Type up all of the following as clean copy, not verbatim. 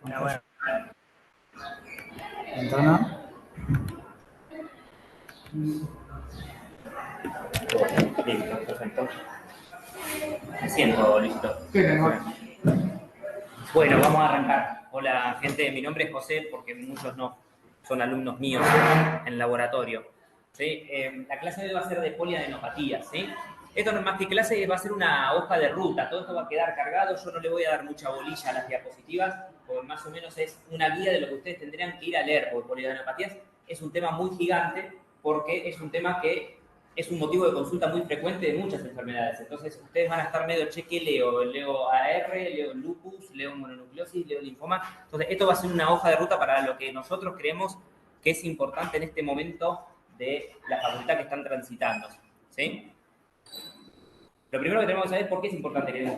Pero bueno. Ventana. Listo, perfecto. Me siento listo. Bueno, vamos a arrancar. Hola, gente. Mi nombre es José, porque muchos no son alumnos míos en el laboratorio. ¿Sí? La clase de hoy va a ser de poliadenopatía, ¿sí? Esto no es más que clase, va a ser una hoja de ruta. Todo esto va a quedar cargado. Yo no le voy a dar mucha bolilla a las diapositivas, porque más o menos es una guía de lo que ustedes tendrían que ir a leer, porque poliadenopatías es un tema muy gigante, porque es un tema que es un motivo de consulta muy frecuente de muchas enfermedades. Entonces, ustedes van a estar medio cheque, leo AR, leo lupus, leo mononucleosis, leo linfoma. Entonces, esto va a ser una hoja de ruta para lo que nosotros creemos que es importante en este momento de la facultad que están transitando. ¿Sí? Lo primero que tenemos que saber es por qué es importante que demos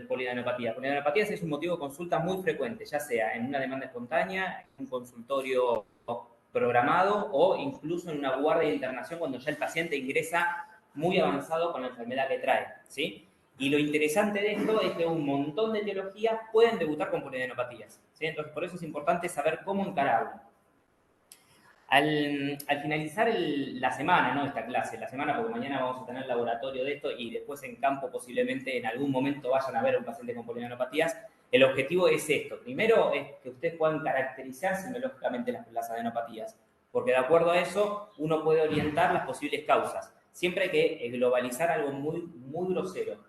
poliadenopatía. Poliadenopatía es un motivo de consulta muy frecuente, ya sea en una demanda espontánea, en un consultorio programado o incluso en una guardia de internación cuando ya el paciente ingresa muy avanzado con la enfermedad que trae, ¿sí? Y lo interesante de esto es que un montón de etiologías pueden debutar con poliadenopatías, ¿sí? Entonces, por eso es importante saber cómo encararlo. Al finalizar la semana, ¿no? Esta clase, la semana, porque mañana vamos a tener laboratorio de esto y después en campo posiblemente en algún momento vayan a ver a un paciente con poliadenopatías, el objetivo es esto. Primero es que ustedes puedan caracterizar semiológicamente las adenopatías, porque de acuerdo a eso uno puede orientar las posibles causas. Siempre hay que globalizar algo muy grosero.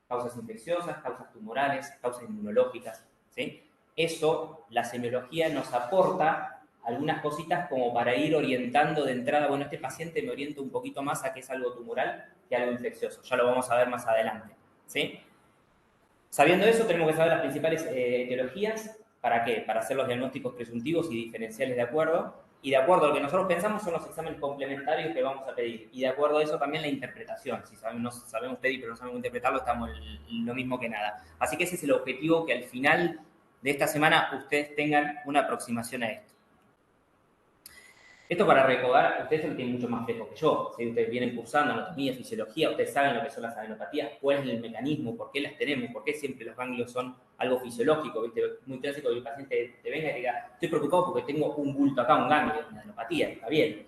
Causas infecciosas, causas tumorales, causas inmunológicas, ¿sí? Eso, la semiología nos aporta algunas cositas como para ir orientando de entrada, bueno, este paciente me orienta un poquito más a que es algo tumoral que algo infeccioso. Ya lo vamos a ver más adelante, ¿sí? Sabiendo eso, tenemos que saber las principales etiologías. ¿Para qué? Para hacer los diagnósticos presuntivos y diferenciales de acuerdo. Y de acuerdo a lo que nosotros pensamos son los exámenes complementarios que vamos a pedir. Y de acuerdo a eso también la interpretación. Si no sabemos pedir pero no sabemos interpretarlo, estamos lo mismo que nada. Así que ese es el objetivo, que al final de esta semana ustedes tengan una aproximación a esto. Esto para recordar, ustedes lo tienen mucho más fresco que yo. Si ustedes vienen cursando anatomía, fisiología, ustedes saben lo que son las adenopatías, cuál es el mecanismo, por qué las tenemos, por qué siempre los ganglios son algo fisiológico, ¿viste? Muy clásico que el paciente te venga y diga, estoy preocupado porque tengo un bulto acá, un ganglio, una adenopatía, está bien,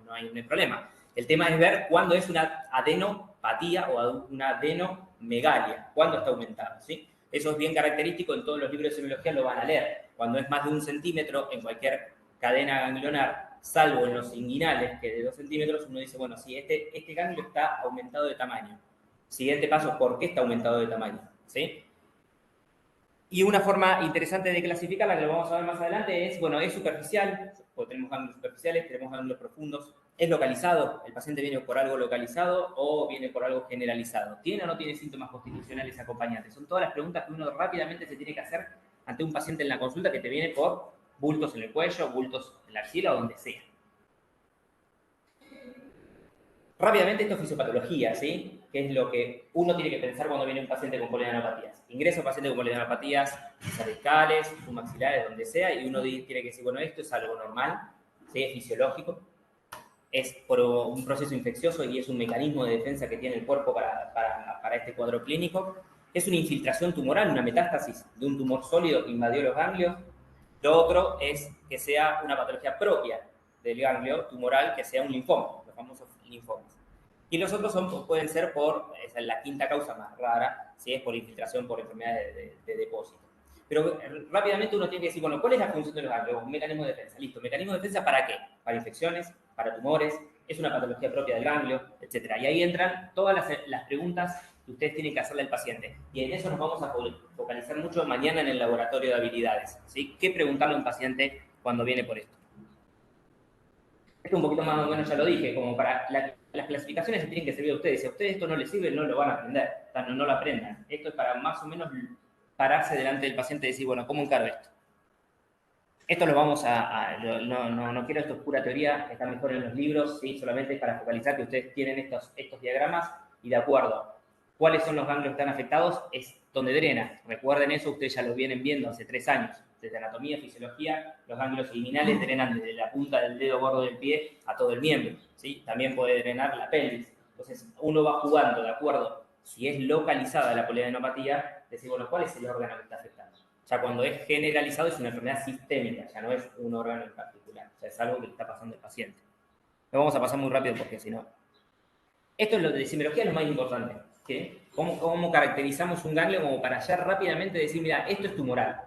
no hay problema. El tema es ver cuándo es una adenopatía o una adenomegalia, cuándo está aumentado, ¿sí? Eso es bien característico, en todos los libros de semiología lo van a leer. Cuando es más de 1 centímetro en cualquier cadena ganglionar, salvo en los inguinales, que de 2 centímetros, uno dice, bueno, sí, este ganglio está aumentado de tamaño. Siguiente paso, ¿por qué está aumentado de tamaño? ¿Sí? Y una forma interesante de clasificarla, que lo vamos a ver más adelante, es, bueno, es superficial, porque tenemos ganglios superficiales, tenemos ganglios profundos, es localizado, el paciente viene por algo localizado o viene por algo generalizado, ¿tiene o no tiene síntomas constitucionales acompañantes? Son todas las preguntas que uno rápidamente se tiene que hacer ante un paciente en la consulta que te viene por bultos en el cuello, bultos en la axila o donde sea. Rápidamente, esto es fisiopatología, ¿sí? Que es lo que uno tiene que pensar cuando viene un paciente con poliadenopatías. Ingresa un paciente con poliadenopatías cervicales, submaxilares, donde sea, y uno tiene que decir, bueno, esto es algo normal, ¿sí? Es fisiológico, es por un proceso infeccioso y es un mecanismo de defensa que tiene el cuerpo para este cuadro clínico. Es una infiltración tumoral, una metástasis de un tumor sólido que invadió los ganglios. Lo otro es que sea una patología propia del ganglio tumoral, que sea un linfoma, los famosos linfomas. Y los otros pueden ser esa es la quinta causa más rara, si es por infiltración por enfermedades de depósito. Pero rápidamente uno tiene que decir, bueno, ¿cuál es la función de los ganglios? Un mecanismo de defensa. Listo, ¿mecanismo de defensa para qué? Para infecciones, para tumores, es una patología propia del ganglio, etc. Y ahí entran todas las preguntas que ustedes tienen que hacerle al paciente. Y en eso nos vamos a focalizar mucho mañana en el laboratorio de habilidades, ¿sí? ¿Qué preguntarle a un paciente cuando viene por esto? Esto un poquito más o menos ya lo dije, como para las clasificaciones se tienen que servir a ustedes. Si a ustedes esto no les sirve, no lo van a aprender, o sea, no lo aprendan. Esto es para más o menos pararse delante del paciente y decir, bueno, ¿cómo encargo esto? Esto lo vamos no quiero esto es pura teoría, está mejor en los libros, ¿sí? Solamente es para focalizar que ustedes tienen estos diagramas y de acuerdo cuáles son los ganglios que están afectados, es donde drena. Recuerden eso, ustedes ya lo vienen viendo hace 3 años. Desde anatomía, fisiología, los ganglios liminales drenan desde la punta del dedo gordo del pie a todo el miembro, ¿sí? También puede drenar la pelvis. Entonces, uno va jugando de acuerdo, si es localizada la poliadenopatía, decir, bueno, ¿cuál es el órgano que está afectando? Ya cuando es generalizado es una enfermedad sistémica, ya no es un órgano en particular, ya es algo que le está pasando al paciente. Lo vamos a pasar muy rápido porque si no... Esto es lo de semiología, es lo más importante. ¿Sí? ¿Cómo caracterizamos un ganglio como para ya rápidamente decir, mira, esto es tumoral?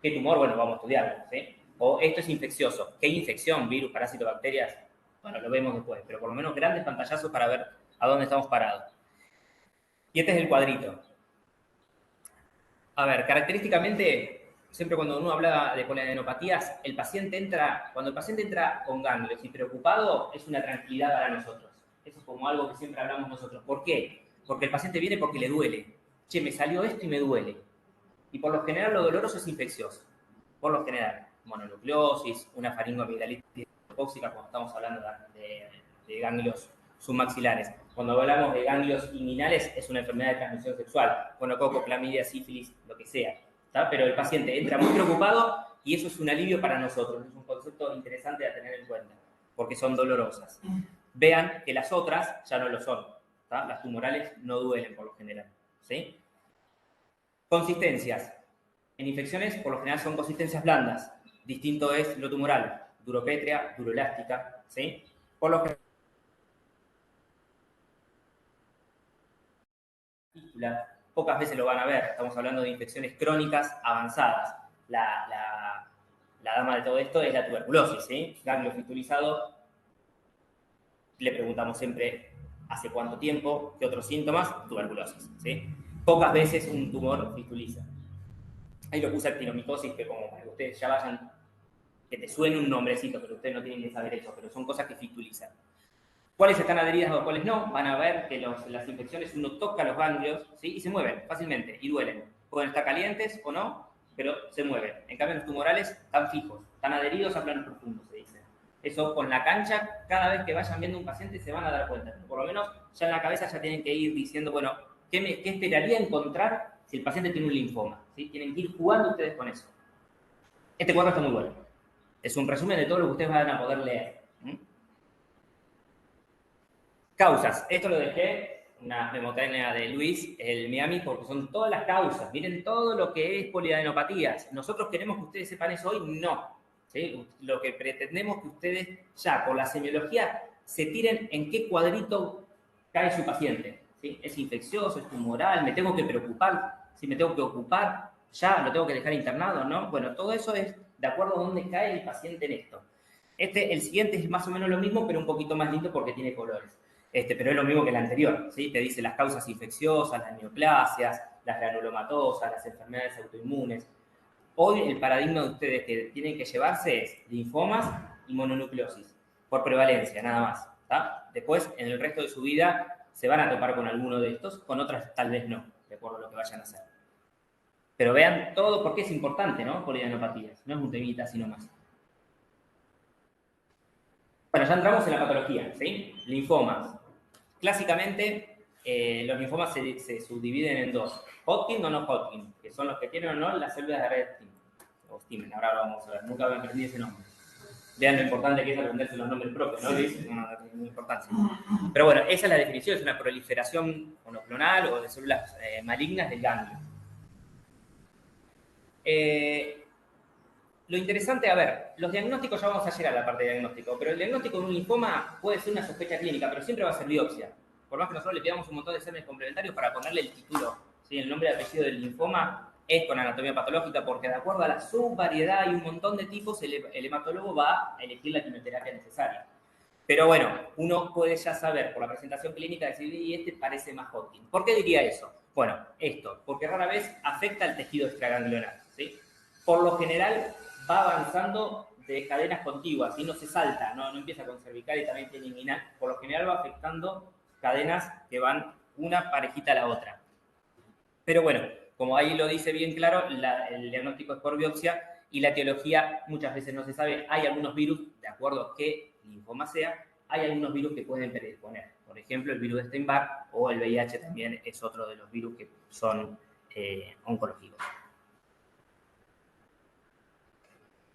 ¿Qué tumor? Bueno, vamos a estudiarlo. ¿Sí? O esto es infeccioso. ¿Qué infección? ¿Virus, parásito, bacterias? Bueno, lo vemos después, pero por lo menos grandes pantallazos para ver a dónde estamos parados. Y este es el cuadrito. A ver, característicamente, siempre cuando uno habla de poliadenopatías, cuando el paciente entra con ganglios y preocupado, es una tranquilidad para nosotros. Eso es como algo que siempre hablamos nosotros. ¿Por qué? Porque el paciente viene porque le duele. Che, me salió esto y me duele. Y por lo general lo doloroso es infeccioso. Por lo general, mononucleosis, una faringoamigdalitis tóxica, cuando estamos hablando de ganglios submaxilares. Cuando hablamos de ganglios inguinales, es una enfermedad de transmisión sexual, gonococo, clamidia, sífilis, lo que sea. ¿Tá? Pero el paciente entra muy preocupado y eso es un alivio para nosotros. Es un concepto interesante a tener en cuenta, porque son dolorosas. Vean que las otras ya no lo son. ¿Tá? Las tumorales no duelen por lo general. ¿Sí? Consistencias. En infecciones, por lo general, son consistencias blandas. Distinto es lo tumoral. Duropétrea, duroelástica. ¿Sí? Por lo general, pocas veces lo van a ver. Estamos hablando de infecciones crónicas avanzadas. La dama de todo esto es la tuberculosis. ¿Sí? Ganglio fistulizado. Le preguntamos siempre hace cuánto tiempo, qué otros síntomas, tuberculosis. ¿Sí? Pocas veces un tumor fistuliza. Ahí lo puse actinomicosis, que como para que ustedes ya vayan, que te suene un nombrecito, pero ustedes no tienen que saber eso, pero son cosas que fistulizan. ¿Cuáles están adheridas o cuáles no? Van a ver que las infecciones uno toca los ganglios, ¿sí? Y se mueven fácilmente y duelen. Pueden estar calientes o no, pero se mueven. En cambio, los tumorales están fijos, están adheridos a planos profundos, se dice. Eso con la cancha, cada vez que vayan viendo un paciente se van a dar cuenta. Por lo menos ya en la cabeza ya tienen que ir diciendo, bueno, ¿qué esperaría encontrar si el paciente tiene un linfoma? ¿Sí? Tienen que ir jugando ustedes con eso. Este cuadro está muy bueno. Es un resumen de todo lo que ustedes van a poder leer. Causas. Esto lo dejé, una memotecnia de Luis, el Miami, porque son todas las causas. Miren todo lo que es poliadenopatías. ¿Nosotros queremos que ustedes sepan eso hoy? No. ¿Sí? Lo que pretendemos que ustedes ya, por la semiología, se tiren en qué cuadrito cae su paciente. ¿Sí? ¿Es infeccioso? ¿Es tumoral? ¿Me tengo que preocupar? ¿Sí? ¿Me tengo que ocupar? ¿Ya lo tengo que dejar internado? ¿No? Bueno, todo eso es de acuerdo a dónde cae el paciente en esto. El siguiente es más o menos lo mismo, pero un poquito más lindo porque tiene colores. Pero es lo mismo que el anterior, ¿sí? Te dice las causas infecciosas, las neoplasias, las granulomatosas, las enfermedades autoinmunes. Hoy el paradigma de ustedes que tienen que llevarse es linfomas y mononucleosis, por prevalencia, nada más. ¿Tá? Después, en el resto de su vida, se van a topar con alguno de estos, con otras tal vez no, de acuerdo a lo que vayan a hacer. Pero vean todo porque es importante, ¿no? Poliadenopatías, no es un temita, sino más. Bueno, ya entramos en la patología, ¿sí? Linfomas. Clásicamente, los linfomas se subdividen en dos, Hodgkin o no Hodgkin, que son los que tienen o no las células de Redstein, o Stimen, ahora lo vamos a ver, nunca me aprendí ese nombre. Vean lo importante que es aprenderse los nombres propios, ¿no? No tiene importancia. Pero bueno, esa es la definición, es una proliferación monoclonal o de células malignas del ganglio. Lo interesante, a ver, los diagnósticos, ya vamos a llegar a la parte de diagnóstico, pero el diagnóstico de un linfoma puede ser una sospecha clínica, pero siempre va a ser biopsia. Por más que nosotros le pidamos un montón de exámenes complementarios para ponerle el título, ¿sí? El nombre y apellido del linfoma es con anatomía patológica, porque de acuerdo a la subvariedad y un montón de tipos, el hematólogo va a elegir la quimioterapia necesaria. Pero bueno, uno puede ya saber por la presentación clínica decir, y este parece más Hodgkin. ¿Por qué diría eso? Bueno, esto, porque rara vez afecta al tejido extraganglionar, ¿sí? Por lo general va avanzando de cadenas contiguas y no se salta, no empieza con cervical y también tiene inguinal. Por lo general va afectando cadenas que van una parejita a la otra. Pero bueno, como ahí lo dice bien claro, el diagnóstico es por biopsia y la etiología muchas veces no se sabe. Hay algunos virus, de acuerdo a qué linfoma sea, hay algunos virus que pueden predisponer. Por ejemplo, el virus de Steinbach o el VIH también es otro de los virus que son oncológicos.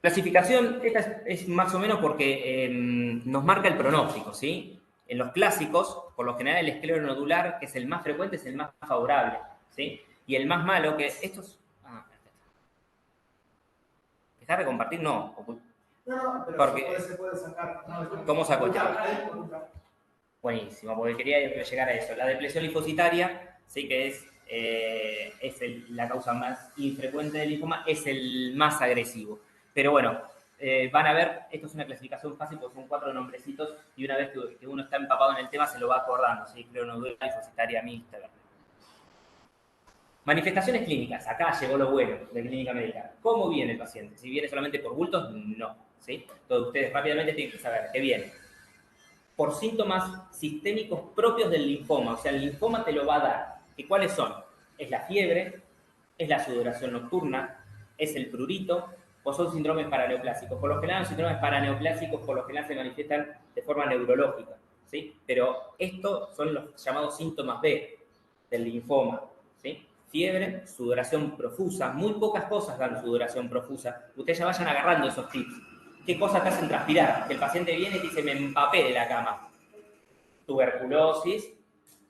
Clasificación, esta es más o menos porque nos marca el pronóstico, ¿sí? En los clásicos, por lo general el esclero nodular, que es el más frecuente, es el más favorable, ¿sí? Y el más malo, que estos... ¿Dejar de compartir? No. No, pero porque, se puede sacar. ¿cómo saco esto? Buenísimo, porque quería llegar a eso. La depresión linfocitaria, sí que es la causa más infrecuente del linfoma, es el más agresivo. Pero bueno, van a ver, esto es una clasificación fácil porque son 4 nombrecitos y una vez que uno está empapado en el tema se lo va acordando, ¿sí? Clonodura, linfocitaria mixta. Manifestaciones clínicas, acá llegó lo bueno de clínica médica. ¿Cómo viene el paciente? Si viene solamente por bultos, no, ¿sí? Entonces ustedes rápidamente tienen que saber que viene por síntomas sistémicos propios del linfoma. O sea, el linfoma te lo va a dar. ¿Y cuáles son? Es la fiebre, es la sudoración nocturna, es el prurito, o son síndromes paraneoplásicos. Por lo general, los síndromes paraneoplásicos por lo general se manifiestan de forma neurológica, ¿sí? Pero estos son los llamados síntomas B del linfoma, ¿sí? Fiebre, sudoración profusa. Muy pocas cosas dan sudoración profusa. Ustedes ya vayan agarrando esos tips. ¿Qué cosas te hacen transpirar? Que el paciente viene y te dice, me empapé de la cama. Tuberculosis,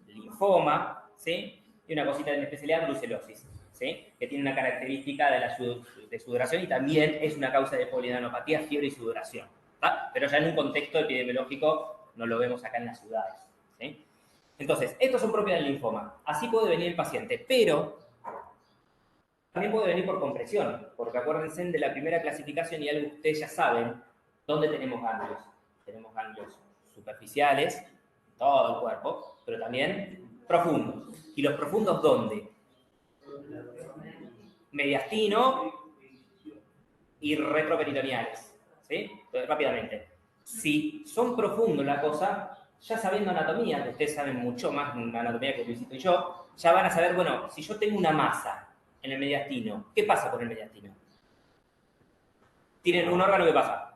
linfoma, ¿sí? Y una cosita de mi especialidad, brucelosis, ¿sí? Que tiene una característica de sudoración y también es una causa de polianopatía, fiebre y sudoración, ¿tá? Pero ya en un contexto epidemiológico no lo vemos acá en las ciudades, ¿sí? Entonces, estos son propios del linfoma. Así puede venir el paciente, pero también puede venir por compresión, porque acuérdense de la primera clasificación y algo que ustedes ya saben, ¿dónde tenemos ganglios? Tenemos ganglios superficiales, todo el cuerpo, pero también profundos. ¿Y los profundos dónde? Mediastino y retroperitoneales, ¿sí? Entonces, rápidamente. Si son profundos la cosa, ya sabiendo anatomía, que ustedes saben mucho más anatomía que Luisito y yo, ya van a saber, bueno, si yo tengo una masa en el mediastino, ¿qué pasa con el mediastino? Tienen un órgano que pasa.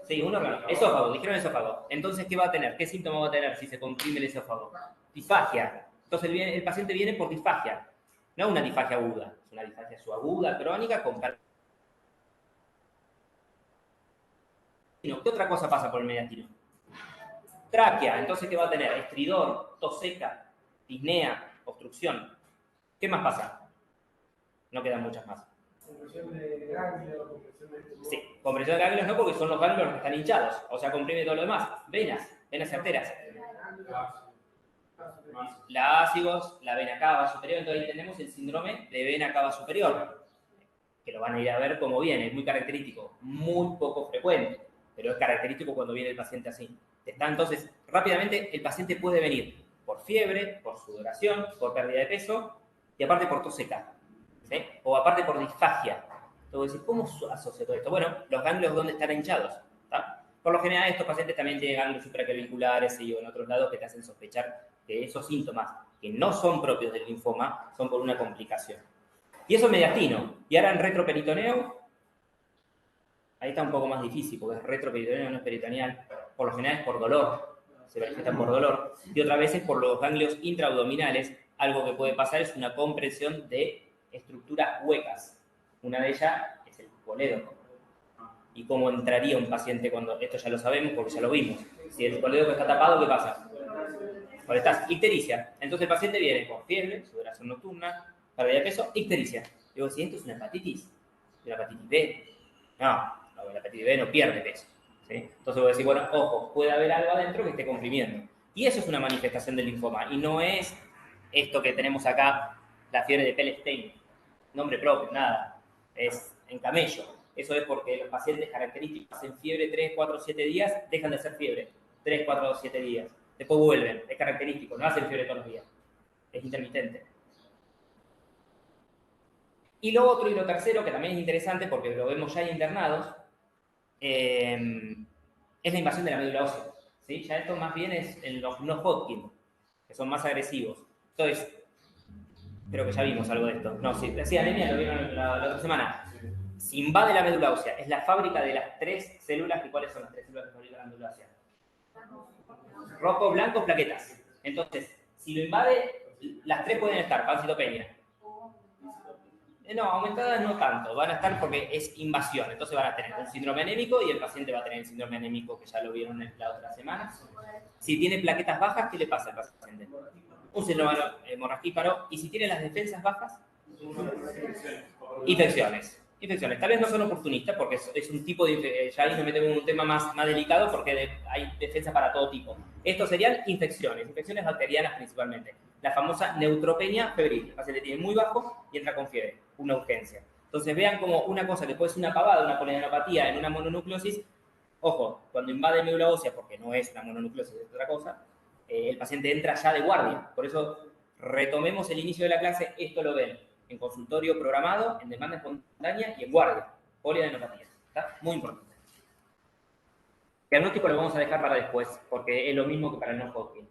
Sí, un órgano. Esófago, dijeron esófago. Entonces, ¿qué va a tener? ¿Qué síntoma va a tener si se comprime el esófago? Disfagia. Entonces, el paciente viene por disfagia. No una disfagia aguda, es una disfagia subaguda, crónica, con... ¿Qué otra cosa pasa por el mediastino? Tráquea. Entonces, ¿qué va a tener? Estridor, tos seca, disnea, obstrucción. ¿Qué más pasa? No quedan muchas más. Compresión de ganglios, compresión de... Sí, compresión de ganglios no, porque son los ganglios los que están hinchados. O sea, comprime todo lo demás. Venas arterias. La ácigos, la vena cava superior. Entonces ahí tenemos el síndrome de vena cava superior, que lo van a ir a ver cómo viene. Es muy característico, muy poco frecuente, pero es característico cuando viene el paciente así. Entonces, rápidamente el paciente puede venir por fiebre, por sudoración, por pérdida de peso y aparte por tos seca, ¿sí? O aparte por disfagia. Entonces, ¿cómo asocia todo esto? Bueno, los ganglios donde están hinchados, ¿tá? Por lo general, estos pacientes también tienen ganglios supraclaviculares y en otros lados que te hacen sospechar que esos síntomas, que no son propios del linfoma, son por una complicación. Y eso es mediastino. Y ahora en retroperitoneo, ahí está un poco más difícil, porque es retroperitoneo, no es peritoneal. Por lo general es por dolor, se manifiestan por dolor. Y otra vez es por los ganglios intraabdominales. Algo que puede pasar es una compresión de estructuras huecas. Una de ellas es el colédoco. ¿Y cómo entraría un paciente cuando...? Esto ya lo sabemos porque ya lo vimos. Si el colédoco está tapado, ¿qué pasa? Cuando estás ictericia. Entonces el paciente viene con fiebre, sudoración nocturna, pérdida de peso, ictericia. Digo, si esto es una hepatitis B. No, la hepatitis B no pierde peso, ¿sí? Entonces voy a decir, bueno, ojo, puede haber algo adentro que esté comprimiendo. Y eso es una manifestación del linfoma. Y no es esto que tenemos acá, la fiebre de Pellstein. Nombre propio, nada. Es en camello. Eso es porque los pacientes característicos hacen fiebre 3, 4, 7 días, dejan de hacer fiebre 3, 4, 7 días. Después vuelven, es característico, no hacen fiebre todos los días. Es intermitente. Y lo otro y lo tercero, que también es interesante porque lo vemos ya internados, es la invasión de la médula ósea, ¿sí? Ya esto más bien es en los no Hodgkin, que son más agresivos. Entonces, creo que ya vimos algo de esto. No, sí, decía anemia, lo vieron la otra semana. Si invade la médula ósea, es la fábrica de las 3 células, ¿y cuáles son las 3 células que fabrican la médula ósea? Rojo, blanco, plaquetas. Entonces, si lo invade, las 3 pueden estar, pancitopenia. No, aumentadas no tanto, van a estar porque es invasión, entonces van a tener un síndrome anémico y el paciente va a tener el síndrome anémico que ya lo vieron la otra semana. Si tiene plaquetas bajas, ¿qué le pasa al paciente? Un síndrome hemorragíparo. Y si tiene las defensas bajas, infecciones. Infecciones. Tal vez no son oportunistas porque es un tipo de... ya ahí nos metemos en un tema más delicado porque hay defensa para todo tipo. Estos serían infecciones bacterianas principalmente. La famosa neutropenia febril. El paciente tiene muy bajo y entra con fiebre, una urgencia. Entonces vean como una cosa que puede ser una pavada, una polineopatía en una mononucleosis, ojo, cuando invade médula ósea, porque no es una mononucleosis, es otra cosa, el paciente entra ya de guardia. Por eso retomemos el inicio de la clase, esto lo ven en consultorio programado, en demanda espontánea y en guardia. Poliadenopatía. ¿Está? Muy importante. El diagnóstico lo vamos a dejar para después, porque es lo mismo que para el no-Hodgkin.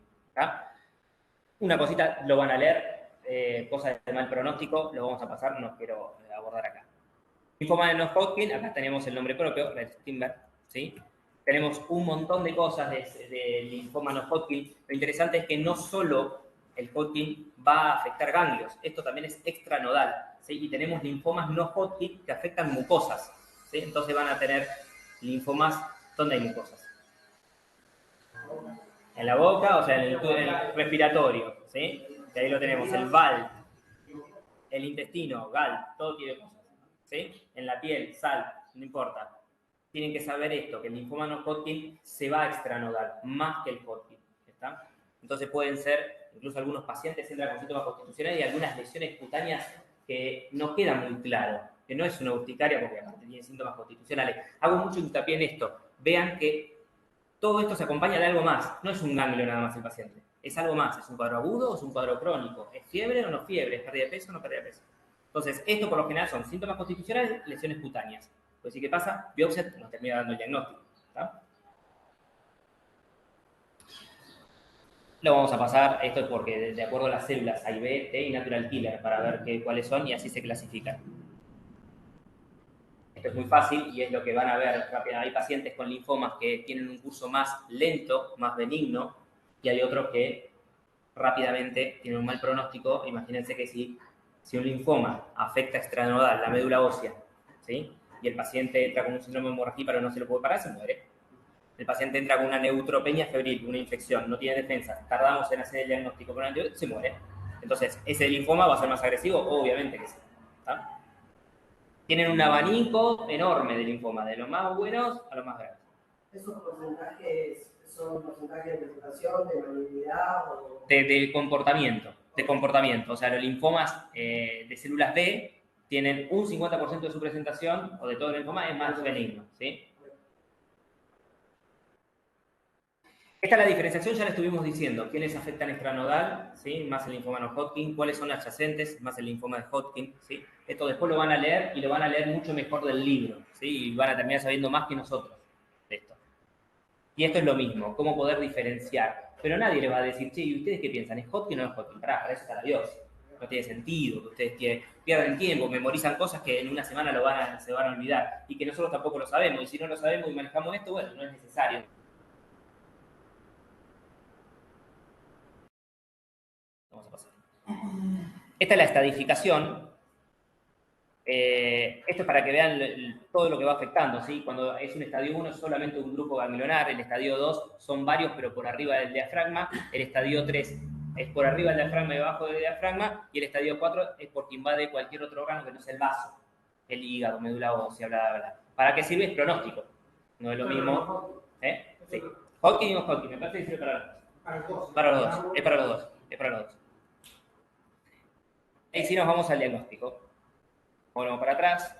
Una cosita, lo van a leer, cosas de mal pronóstico, lo vamos a pasar, no quiero abordar acá. Linfoma de no-Hodgkin, acá tenemos el nombre propio, Red Steinberg, ¿sí? Tenemos un montón de cosas de linfoma no-Hodgkin. Lo interesante es que no solo el Hodgkin va a afectar ganglios, esto también es extranodal, ¿sí? Y tenemos linfomas no-Hodgkin que afectan mucosas, ¿sí? Entonces van a tener linfomas, ¿dónde hay mucosas? En la boca, o sea, en el respiratorio, ¿sí? Y ahí lo tenemos, el VAL, el intestino, GAL, todo tiene cosas, ¿sí? En la piel, sal, no importa. Tienen que saber esto, que el linfoma no Hodgkin se va a extranodal, más que el Hodgkin, ¿está? Entonces pueden ser, incluso algunos pacientes entran con síntomas constitucionales y algunas lesiones cutáneas que no quedan muy claro, que no es una urticaria porque aparte tiene síntomas constitucionales. Hago mucho hincapié en esto. Vean que todo esto se acompaña de algo más. No es un ganglio nada más el paciente. Es algo más. ¿Es un cuadro agudo o es un cuadro crónico? ¿Es fiebre o no fiebre? ¿Es pérdida de peso o no pérdida de peso? Entonces, esto por lo general son síntomas constitucionales, lesiones cutáneas. Pues sí, ¿qué pasa? Biopsia nos termina dando el diagnóstico. ¿Está? Lo vamos a pasar, esto es porque de acuerdo a las células A y B, T y Natural Killer, para ver cuáles son y así se clasifican. Esto es muy fácil y es lo que van a ver rápido. Hay pacientes con linfomas que tienen un curso más lento, más benigno, y hay otros que rápidamente tienen un mal pronóstico. Imagínense que si un linfoma afecta extranodal la médula ósea, ¿sí? Y el paciente entra con un síndrome de hemorragia pero no se lo puede parar, se muere. El paciente entra con una neutropenia febril, una infección, no tiene defensa, tardamos en hacer el diagnóstico con antibióticos, se muere. Entonces, ¿ese linfoma va a ser más agresivo? Obviamente que sí. ¿Está? Tienen un abanico enorme de linfoma, de los más buenos a los más graves. ¿Esos porcentajes son porcentajes de presentación, de malignidad o...? De comportamiento. O sea, los linfomas de células B tienen un 50% de su presentación, o de todo el linfoma, es más benigno, ¿sí? Esta es la diferenciación, ya la estuvimos diciendo. ¿Quiénes afectan extranodal? ¿Sí? Más el linfoma no Hodgkin. ¿Cuáles son adyacentes? Más el linfoma de Hodgkin. ¿Sí? Esto después lo van a leer y lo van a leer mucho mejor del libro. ¿Sí? Y van a terminar sabiendo más que nosotros de esto. Y esto es lo mismo, cómo poder diferenciar. Pero nadie le va a decir, che, ¿y ustedes qué piensan? ¿Es Hodgkin o no es Hodgkin? Para eso está la biopsia. No tiene sentido que ustedes pierden tiempo, memorizan cosas que en una semana se van a olvidar. Y que nosotros tampoco lo sabemos. Y si no lo sabemos y manejamos esto, bueno, no es necesario. Vamos a pasar. Esta es la estadificación. Esto es para que vean todo lo que va afectando, ¿sí? Cuando es un estadio 1 es solamente un grupo ganglionar, el estadio 2 son varios pero por arriba del diafragma, el estadio 3 es por arriba del diafragma y debajo del diafragma, y el estadio 4 es porque invade cualquier otro órgano que no sea el vaso, el hígado, médula ósea, bla, bla, bla. ¿Para qué sirve? Es pronóstico. No es lo mismo. Sí. Hodgkin o Hodgkin, me parece que sirve para los dos. Para los dos, es para los dos, es para los dos. Y si nos vamos al diagnóstico. Volvemos para atrás.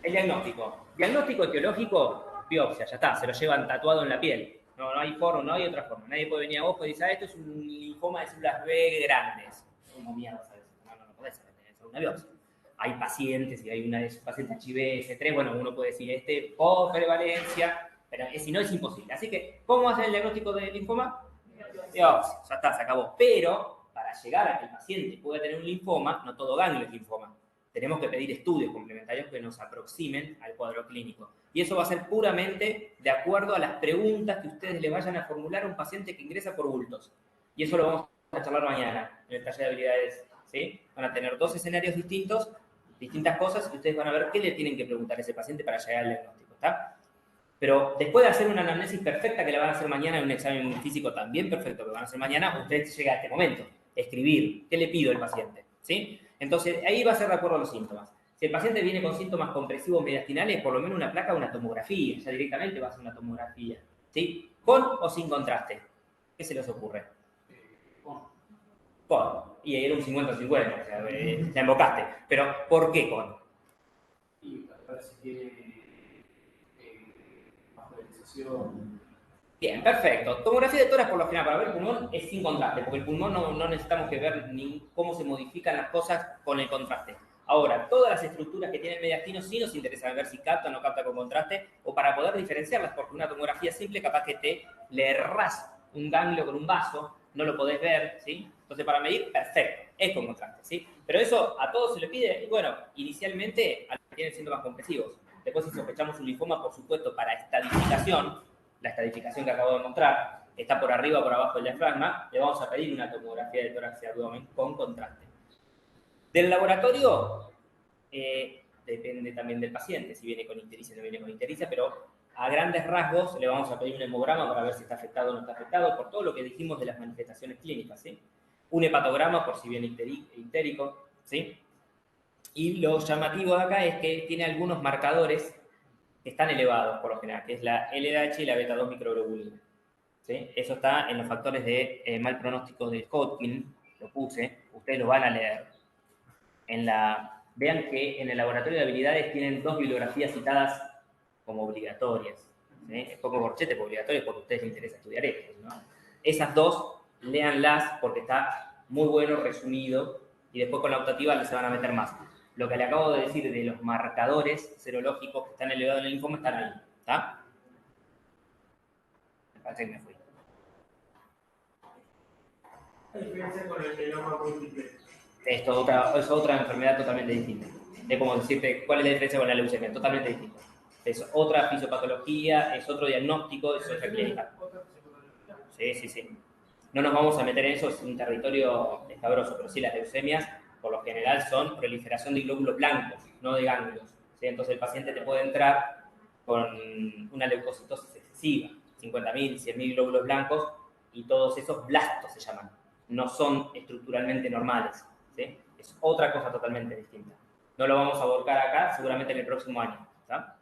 El diagnóstico. Diagnóstico etiológico, biopsia, ya está, se lo llevan tatuado en la piel. No hay forma, no hay otra forma. Nadie puede venir a vos y decir, esto es un linfoma de células B grandes. ¿Cómo mierda sabes? No podés saber, tenés que hacer una biopsia. Hay pacientes, y hay una de sus pacientes HIV, S3, bueno, uno puede decir, por prevalencia, pero si no es imposible. Así que, ¿cómo hacen el diagnóstico del linfoma? Biopsia, ya está, se acabó. Pero, para llegar a que el paciente pueda tener un linfoma, no todo ganglio es linfoma. Tenemos que pedir estudios complementarios que nos aproximen al cuadro clínico. Y eso va a ser puramente de acuerdo a las preguntas que ustedes le vayan a formular a un paciente que ingresa por bultos. Y eso lo vamos a charlar mañana en el taller de habilidades. ¿Sí? Van a tener dos escenarios distintos, distintas cosas, y ustedes van a ver qué le tienen que preguntar a ese paciente para llegar al diagnóstico. ¿Está? Pero después de hacer una anamnesis perfecta que la van a hacer mañana, en un examen físico también perfecto que van a hacer mañana, usted llega a este momento. Escribir, ¿qué le pido al paciente? ¿Sí? Entonces, ahí va a ser de acuerdo a los síntomas. Si el paciente viene con síntomas compresivos mediastinales, por lo menos una placa o una tomografía, ya directamente va a ser una tomografía, ¿sí? ¿Con o sin contraste? ¿Qué se les ocurre? Con. Y era un 50-50, o sea, te embocaste. Pero, ¿por qué con? Y para ver si tiene vascularización. Bien, perfecto. Tomografía de tórax, por lo general, para ver el pulmón es sin contraste, porque el pulmón no necesitamos que ver ni cómo se modifican las cosas con el contraste. Ahora, todas las estructuras que tienen mediastino sí nos interesa ver si capta o no capta con contraste, o para poder diferenciarlas, porque una tomografía simple capaz que le errás un ganglio con un vaso, no lo podés ver, ¿sí? Entonces, para medir, perfecto, es con contraste, ¿sí? Pero eso a todos se le pide, y bueno, inicialmente a los que tienen síntomas compresivos. Después, si sospechamos un linfoma, por supuesto, para estadificación, la estadificación que acabo de mostrar, está por arriba o por abajo del diafragma, le vamos a pedir una tomografía de tórax y abdomen con contraste. Del laboratorio, depende también del paciente, si viene con ictericia o no viene con ictericia, pero a grandes rasgos le vamos a pedir un hemograma para ver si está afectado o no está afectado, por todo lo que dijimos de las manifestaciones clínicas, ¿sí? Un hepatograma por si viene ictérico, ¿sí? Y lo llamativo de acá es que tiene algunos marcadores que están elevados por lo general, que es la LDH y la beta-2 microglobulina, ¿sí? Eso está en los factores de mal pronóstico de Hodgkin, lo puse, ustedes lo van a leer. Vean que en el laboratorio de habilidades tienen 2 bibliografías citadas como obligatorias, ¿sí? Es poco corchete por obligatorio porque a ustedes les interesa estudiar esto, ¿no? Esas dos, léanlas porque está muy bueno, resumido, y después con la optativa se van a meter más. Lo que le acabo de decir de los marcadores serológicos que están elevados en el linfoma están ahí, ¿está? Me parece que me fui. ¿Qué diferencia con el mieloma múltiple? Es otra enfermedad totalmente distinta. Es como decirte cuál es la diferencia con la leucemia, totalmente distinta. Es otra fisiopatología, es otro diagnóstico, es otra clínica. Sí. No nos vamos a meter en eso, es un territorio escabroso, pero sí, las leucemias, por lo general, son proliferación de glóbulos blancos, no de ganglios, ¿sí? Entonces el paciente te puede entrar con una leucocitosis excesiva, 50.000, 100.000 glóbulos blancos, y todos esos blastos se llaman. No son estructuralmente normales, ¿sí? Es otra cosa totalmente distinta. No lo vamos a abordar acá, seguramente en el próximo año, ¿está?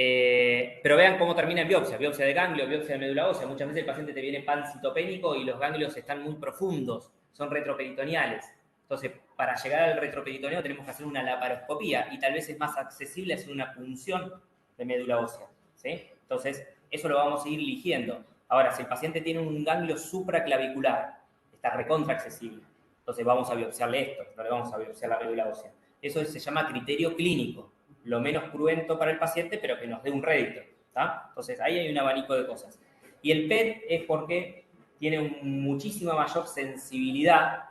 Pero vean cómo termina en biopsia de ganglio, biopsia de médula ósea. Muchas veces el paciente te viene pancitopénico y los ganglios están muy profundos, son retroperitoneales. Entonces, para llegar al retroperitoneo tenemos que hacer una laparoscopía y tal vez es más accesible hacer una punción de médula ósea, ¿sí? Entonces, eso lo vamos a ir eligiendo. Ahora, si el paciente tiene un ganglio supraclavicular, está recontra accesible. Entonces, vamos a biopsiarle esto, no le vamos a biopsiar la médula ósea. Eso se llama criterio clínico. Lo menos cruento para el paciente, pero que nos dé un rédito, ¿tá? Entonces, ahí hay un abanico de cosas. Y el PET es porque tiene muchísima mayor sensibilidad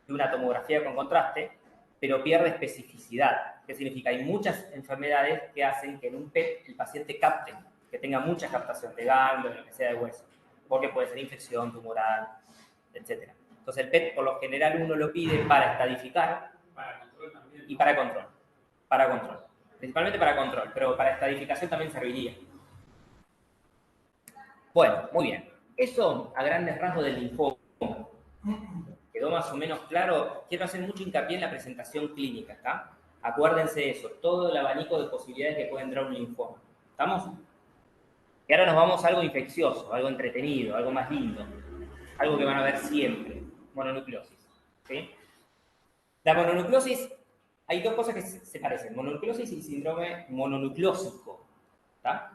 de una tomografía con contraste, pero pierde especificidad. ¿Qué significa? Hay muchas enfermedades que hacen que en un PET el paciente capte, que tenga mucha captación de ganglios, de lo que sea de hueso, porque puede ser infección tumoral, etc. Entonces, el PET, por lo general, uno lo pide para estadificar y para control. Para control. Principalmente para control, pero para estadificación también serviría. Bueno, muy bien. Eso a grandes rasgos del linfoma. ¿Quedó más o menos claro? Quiero hacer mucho hincapié en la presentación clínica, ¿está? Acuérdense de eso, todo el abanico de posibilidades que puede entrar un linfoma. ¿Estamos? Y ahora nos vamos a algo infeccioso, algo entretenido, algo más lindo. Algo que van a ver siempre. Mononucleosis. ¿Sí? La mononucleosis... Hay dos cosas que se parecen, mononucleosis y síndrome mononucleósico, ¿tá?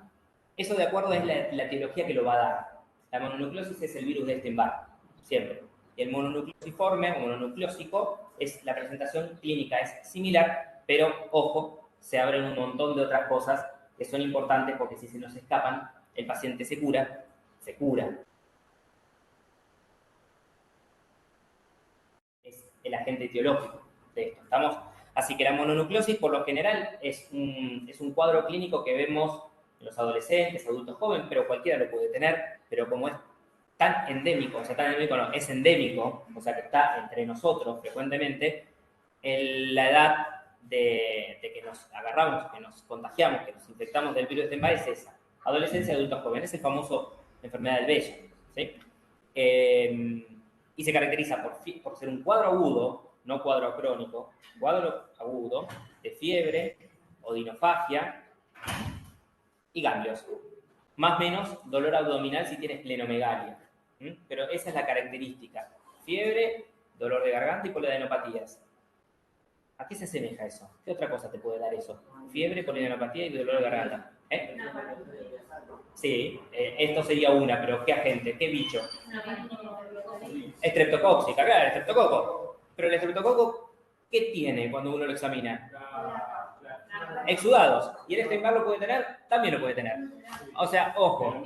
Eso de acuerdo es la etiología que lo va a dar. La mononucleosis es el virus de Epstein-Barr, siempre. Y el mononucleosiforme o mononucleósico es la presentación clínica, es similar, pero, ojo, se abren un montón de otras cosas que son importantes porque si se nos escapan, el paciente se cura. Es el agente etiológico de esto, ¿estamos? Así que la mononucleosis, por lo general, es un cuadro clínico que vemos en los adolescentes, adultos jóvenes, pero cualquiera lo puede tener, pero como es tan endémico, o sea, tan endémico no, es endémico, o sea, que está entre nosotros frecuentemente, la edad de que nos agarramos, que nos contagiamos, que nos infectamos del virus de Epstein-Barr es esa. Adolescencia y adultos jóvenes, es el famoso enfermedad del vello, ¿sí? Y se caracteriza por ser un cuadro agudo, no cuadro crónico, cuadro agudo, de fiebre, odinofagia y ganglios. Más o menos dolor abdominal si tienes plenomegalia. Pero esa es la característica. Fiebre, dolor de garganta y poliadenopatías. ¿A qué se asemeja eso? ¿Qué otra cosa te puede dar eso? Fiebre, poliadenopatía y dolor de garganta. Sí, esto sería una, pero ¿qué agente? ¿Qué bicho? Estreptocóxica, claro, el estreptococo. Pero el estreptococo, ¿qué tiene cuando uno lo examina? Exudados. ¿Y el Epstein-Barr lo puede tener? También lo puede tener. O sea, ojo.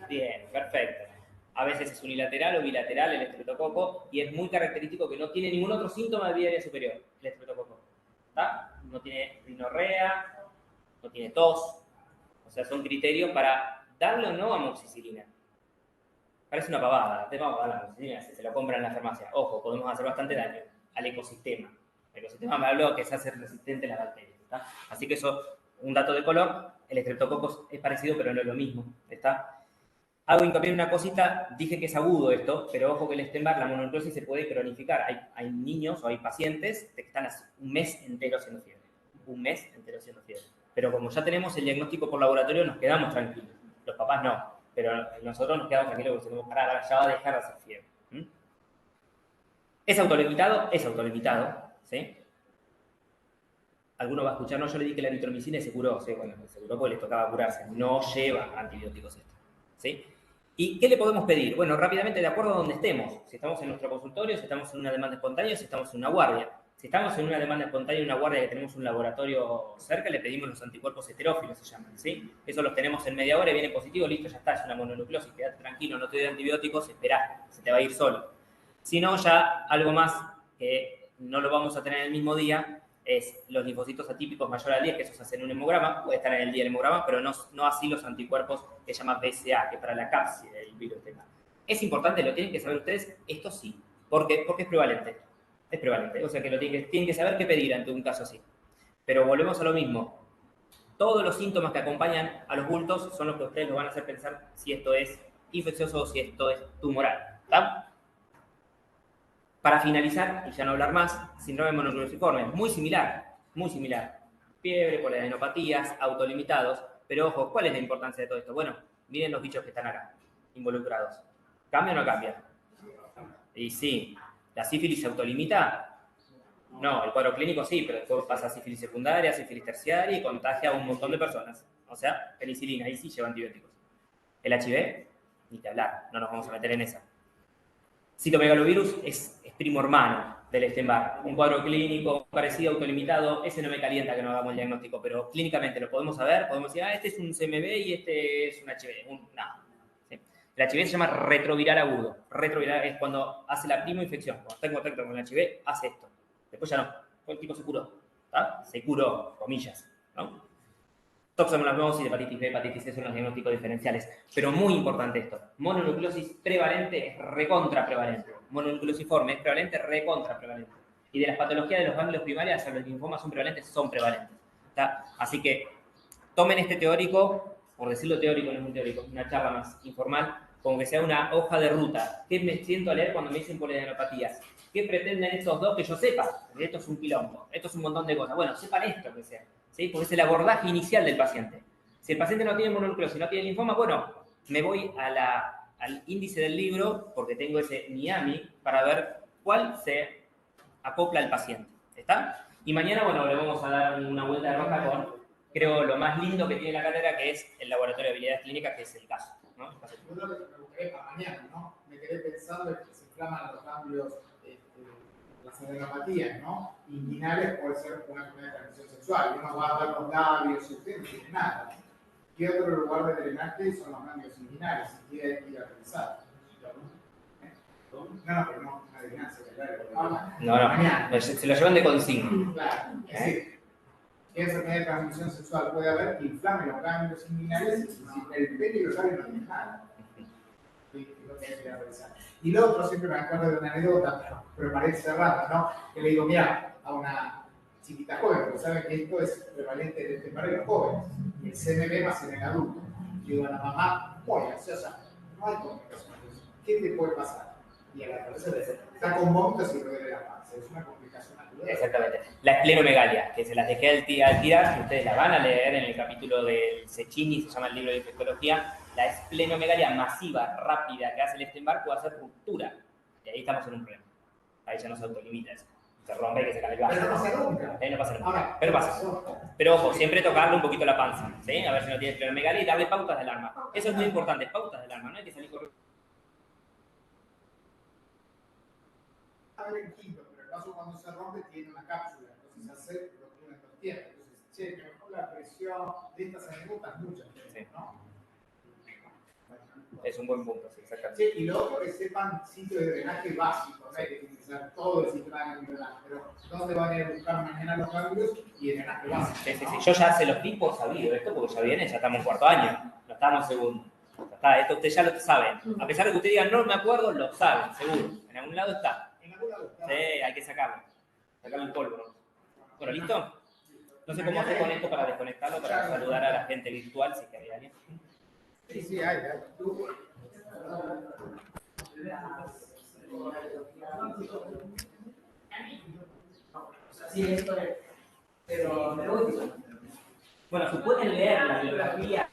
Bien, perfecto. A veces es unilateral o bilateral el estreptococo y es muy característico que no tiene ningún otro síntoma de vía superior, el estreptococo. ¿Está? No tiene rinorrea, no tiene tos. O sea, son criterios para darle o no amoxicilina. Parece una pavada, te vamos a dar la amoxicilina, se lo compran en la farmacia. Ojo, podemos hacer bastante daño al ecosistema. El ecosistema me habló que se hace resistente a las bacterias. ¿Está? Así que eso, un dato de color, el estreptococo es parecido, pero no es lo mismo. ¿Está? Hago hincapié en una cosita, dije que es agudo esto, pero ojo que el Epstein-Barr, la mononucleosis se puede cronificar. Hay niños o hay pacientes que están un mes entero haciendo fiebre. Un mes entero haciendo fiebre. Pero como ya tenemos el diagnóstico por laboratorio, nos quedamos tranquilos. Los papás no, pero nosotros nos quedamos tranquilos porque decimos, pará, ya va a dejar de hacer fiebre. ¿Es autolimitado? Es autolimitado, ¿sí? Alguno va a escuchar, no, yo le di que la eritromicina y se curó. Sí, bueno, se curó porque le tocaba curarse. No lleva antibióticos esto, ¿sí? ¿Y qué le podemos pedir? Bueno, rápidamente, de acuerdo a donde estemos. Si estamos en nuestro consultorio, si estamos en una demanda espontánea, si estamos en una guardia. Si estamos en una demanda espontánea, en una guardia que tenemos un laboratorio cerca, le pedimos los anticuerpos heterófilos, se llaman, ¿sí? Eso los tenemos en media hora y viene positivo, listo, ya está, es una mononucleosis, quédate tranquilo, no te doy antibióticos, esperá, se te va a ir solo. Si no, ya algo más que no lo vamos a tener el mismo día, es los linfocitos atípicos mayor al 10, que eso se hace en un hemograma, puede estar en el día del hemograma, pero no así los anticuerpos que se llama BCA, que es para la cápside del virus. Es importante, lo tienen que saber ustedes, esto sí. ¿Por qué? Porque es prevalente. Es prevalente, o sea que tienen que saber qué pedir ante un caso así. Pero volvemos a lo mismo. Todos los síntomas que acompañan a los bultos son los que ustedes lo van a hacer pensar si esto es infeccioso o si esto es tumoral. ¿Está? Para finalizar, y ya no hablar más, síndrome mononucleosiforme, muy similar. Fiebre, poliadenopatías, autolimitados, pero ojo, ¿cuál es la importancia de todo esto? Bueno, miren los bichos que están acá, involucrados. ¿Cambia o no cambia? Y sí, ¿la sífilis se autolimita? No, el cuadro clínico sí, pero después pasa a sífilis secundaria, sífilis terciaria y contagia a un montón de personas. O sea, penicilina, ahí sí lleva antibióticos. El HIV, ni que hablar, no nos vamos a meter en esa. Citomegalovirus es primo hermano del Epstein-Barr. Un cuadro clínico parecido, autolimitado, ese no me calienta que no hagamos el diagnóstico, pero clínicamente lo podemos saber, podemos decir, este es un CMV y este es un HIV. No. ¿Sí? El HIV se llama retroviral agudo. Retroviral es cuando hace la primoinfección. Cuando está en contacto con el HIV, hace esto. Después ya no. El tipo se curó. ¿Tá? Se curó, comillas. ¿No? Toxoplasmosis, hepatitis B, hepatitis C son los diagnósticos diferenciales. Pero muy importante esto. Mononucleosis prevalente es recontra prevalente. Mononucleosiforme es prevalente, recontra prevalente. Y de las patologías de los ganglios primarios a los linfomas son prevalentes. ¿Tá? Así que tomen este teórico, por decirlo teórico, no es un teórico, una charla más informal, como que sea una hoja de ruta. ¿Qué me siento a leer cuando me dicen poliadenopatías? ¿Qué pretenden estos dos que yo sepa? Esto es un quilombo, esto es un montón de cosas. Bueno, sepan esto que sea. ¿Sí? Porque es el abordaje inicial del paciente. Si el paciente no tiene mononucleosis, no tiene linfoma, bueno, me voy al índice del libro, porque tengo ese Miami, para ver cuál se acopla al paciente. ¿Está? Y mañana, bueno, le vamos a dar una vuelta de roja con, creo, lo más lindo que tiene la cátedra, que es el laboratorio de habilidades clínicas, que es el caso. ¿No? Yo lo que me busqué para mañana, ¿no? Me quedé pensando en que se inflaman los ganglios, las adenopatías, ¿no? Inguinales puede ser una enfermedad de transmisión sexual. Uno va a ver los labios y usted no tiene nada. ¿Qué otro lugar de drenaje son los ganglios inguinales? ¿Y qué hay que ir a revisar? No, pero no, una adivinanza, claro. No, se lo llevan de consigna. Claro, es decir, ¿qué enfermedad de transmisión sexual puede haber que inflame los ganglios inguinales y si el pene y los labios no tienen nada? Y lo otro, siempre me acuerdo de una anécdota, pero parece rara, ¿no? Que le digo, mira, a una chiquita joven, porque saben que esto es prevalente de este para los jóvenes, y el CMV más en el adulto. Le digo a la mamá, muy ansiosa, no hay complicaciones de eso. ¿qué te puede pasar? Y a la cabeza está con vómitos y duele la panza. Es una complicación natural. Exactamente. La esplenomegalia, que se las dejé al tirar, que ustedes la van a leer en el capítulo del Cecchini, se llama el libro de infectología. La esplenomegalia masiva, rápida, que hace el Epstein-Barr puede hacer ruptura. Y ahí estamos en un problema. Ahí ya no se autolimita eso. Se rompe y que se cae el vaso. Pero no pasa nunca. Ahí no pasa nada. Ahora, Pero pasa. Pero ojo, siempre tocarle un poquito la panza, ¿sí? A ver si no tiene esplenomegalia y darle pautas de alarma. Eso es muy importante, pautas de alarma, no hay que salir corriendo. A ver en quinto, pero el vaso cuando se rompe tiene una cápsula, entonces hace lo que uno entiende. Entonces, che, que mejor la presión de estas anécdotas muchas veces, ¿no? Es un buen punto, sí, exactamente. Sí, y lo otro que sepan sitio de drenaje básico, no hay que utilizar todo el sistema de drenaje, pero dónde van a ir a buscar mañana los cambios y el drenaje básico. Sí, sí, sí. Yo ya sé los tipos sabido esto porque ya viene, ya estamos en cuarto año, no estamos en segundo. Ya está, esto ustedes ya lo saben. A pesar de que ustedes digan no me acuerdo, lo saben, seguro. En algún lado está. En algún lado está. Sí, hay que sacarlo. Sacarle el polvo. Bueno, ¿listo? No sé cómo hacer con esto para desconectarlo, para saludar a la gente virtual, si es que hay alguien. Sí, sí, hay. Sí, esto es. Pero me gusta. Bueno, si pueden leer la bibliografía